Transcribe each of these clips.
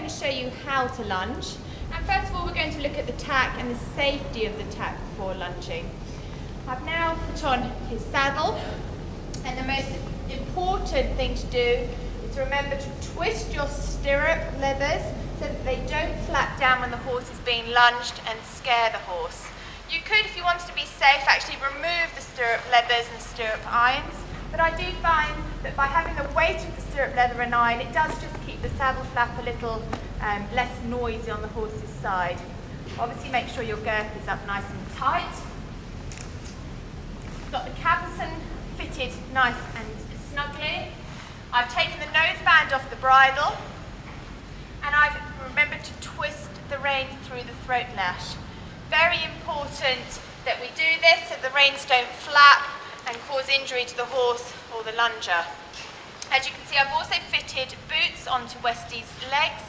going to show you how to lunge. And first of all, we're going to look at the tack and the safety of the tack before lunging. I've now put on his saddle, and the most important thing to do is remember to twist your stirrup leathers so that they don't flap down when the horse is being lunged and scare the horse. You could, if you wanted to be safe, actually remove the stirrup leathers and stirrup irons, but I do find that by having the weight of the stirrup leather and iron, it does just keep the saddle flap a little less noisy on the horse's side. Obviously make sure your girth is up nice and tight. Got the cavesson fitted nice and snugly. I've taken the noseband off the bridle, and I've remembered to twist the rein through the throat lash. Very important that we do this so the reins don't flap and cause injury to the horse or the lunger. As you can see, I've also fitted boots onto Westie's legs.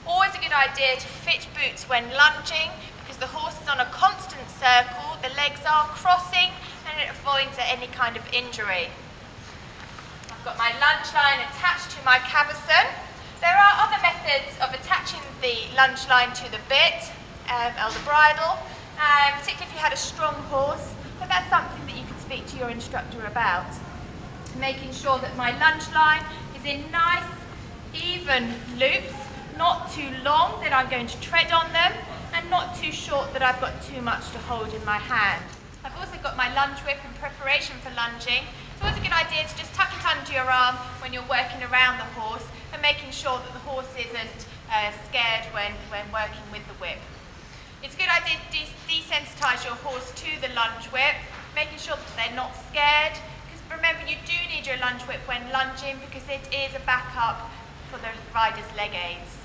Always a good idea to fit boots when lunging because the horse is on a constant circle, the legs are crossing, and it avoids any kind of injury. I've got my lunge line attached to my cavesson. There are other methods of attaching the lunge line to the bit or the bridle, particularly if you had a strong horse, but that's something that you could speak to your instructor about. Making sure that my lunge line is in nice, even loops, not too long that I'm going to tread on them, and not too short that I've got too much to hold in my hand. I've also got my lunge whip in preparation for lunging. It's always a good idea to just tuck it under your arm when you're working around the horse and making sure that the horse isn't scared when working with the whip. It's a good idea to desensitise your horse to the lunge whip, making sure that they're not scared, because remember you do need your lunge whip when lunging because it is a backup for the rider's leg aids.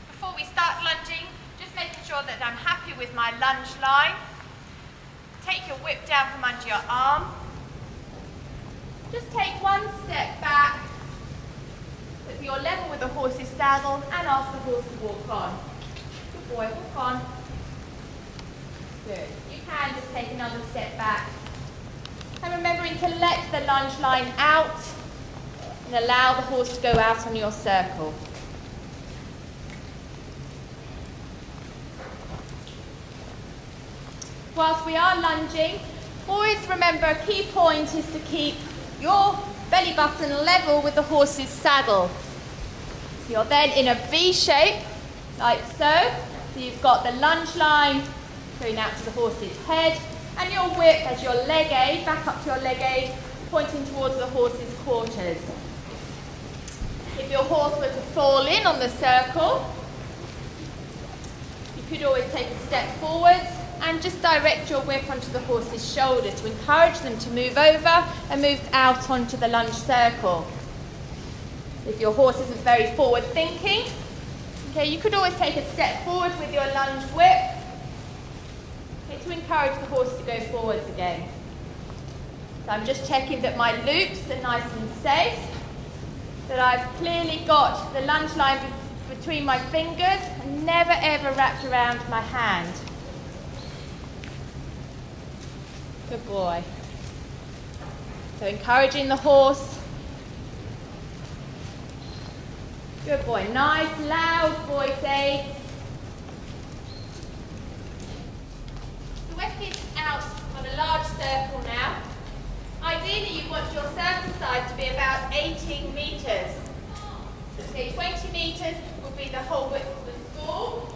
Before we start lunging, just making sure that I'm happy with my lunge line. Take your whip down from under your arm. Just take one step back, so you're level with the horse's saddle, and ask the horse to walk on. Good boy, walk on. Good. You can just take another step back. And remembering to let the lunge line out and allow the horse to go out on your circle. Whilst we are lunging, always remember a key point is to keep your belly button level with the horse's saddle. So you're then in a V shape, like so. So you've got the lunge line going out to the horse's head, and your whip as your leg aid, back up to your leg aid, pointing towards the horse's quarters. If your horse were to fall in on the circle, you could always take a step forwards and just direct your whip onto the horse's shoulder to encourage them to move over and move out onto the lunge circle. If your horse isn't very forward thinking, okay, you could always take a step forward with your lunge whip, okay, to encourage the horse to go forwards again. So I'm just checking that my loops are nice and safe, that I've clearly got the lunge line between my fingers and never ever wrapped around my hand. Good boy. So encouraging the horse. Good boy. Nice, loud voice aids. The Westie's out on a large circle now. Ideally, you want your circle size to be about 18 metres. Okay, 20 metres will be the whole width of the school.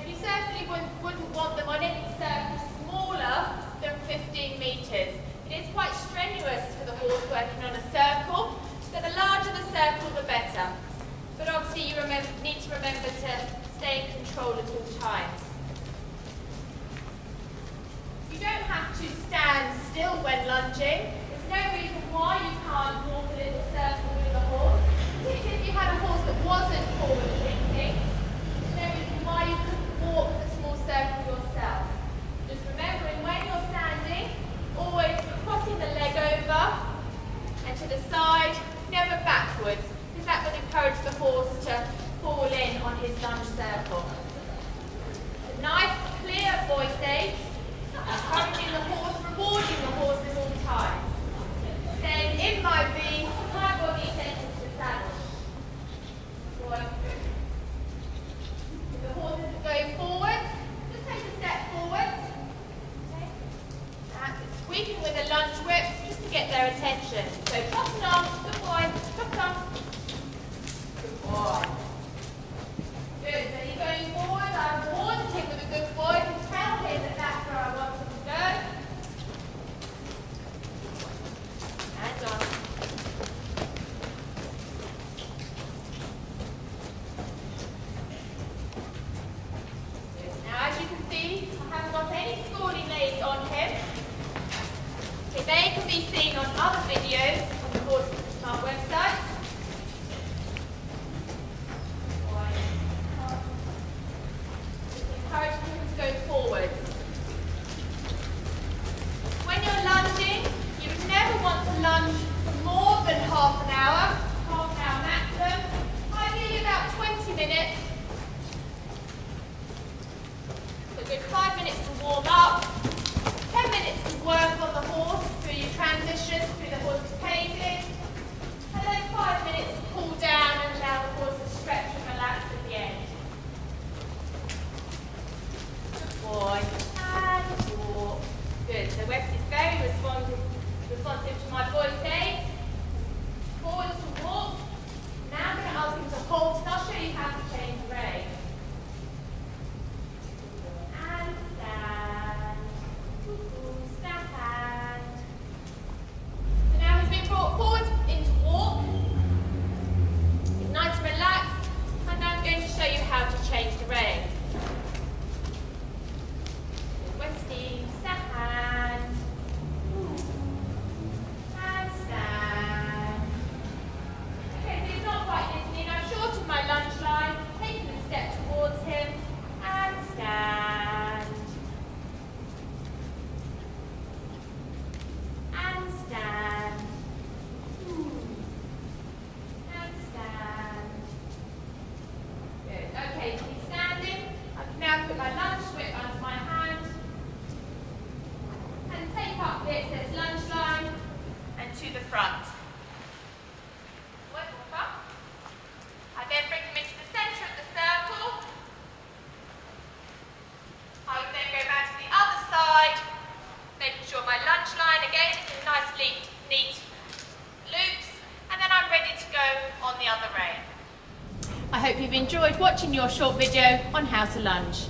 And you certainly wouldn't want them on any circle smaller than 15 metres. It is quite strenuous for the horse working on a circle, so the larger the circle, the better. But obviously you need to remember to stay in control at all times. You don't have to stand still when lunging. There's no reason why you can't walk a little circle with the horse. Particularly if you have a Westie, I haven't got any schooling aids on him. So they can be seen on other videos on the Horse Art website. Encouraging him to go forwards. When you're lunging, you would never want to lunge for more than half an hour maximum. Ideally about 20 minutes. So a good 5 minutes to warm up, 10 minutes to work on the horse through your transitions, through the horse's paces, and then 5 minutes to cool down and allow the horse to stretch and relax at the end. Good boy. And walk. Good. So Westie's very responsive to my voice aids. Forwards to walk. Now I'm going to ask him to halt, and I'll show you how to change the rein. And stand. Stand. So now he's been brought forward into walk. He's nice and relaxed. And now I'm going to show you how to change the rein. Westie, stand. And stand. Okay, so he's not quite listening. I've shortened my lunge line, taken a step towards him, and stand. And stand. And stand. Good. Okay, so he's standing. I can now put my lunge whip under my hand and take up the excess lunge line and to the front. I then bring him into the centre of the circle. I would then go back to the other side, making sure my lunge line again is in nice neat loops, and then I'm ready to go on the other rein. I hope you've enjoyed watching your short video on how to lunge.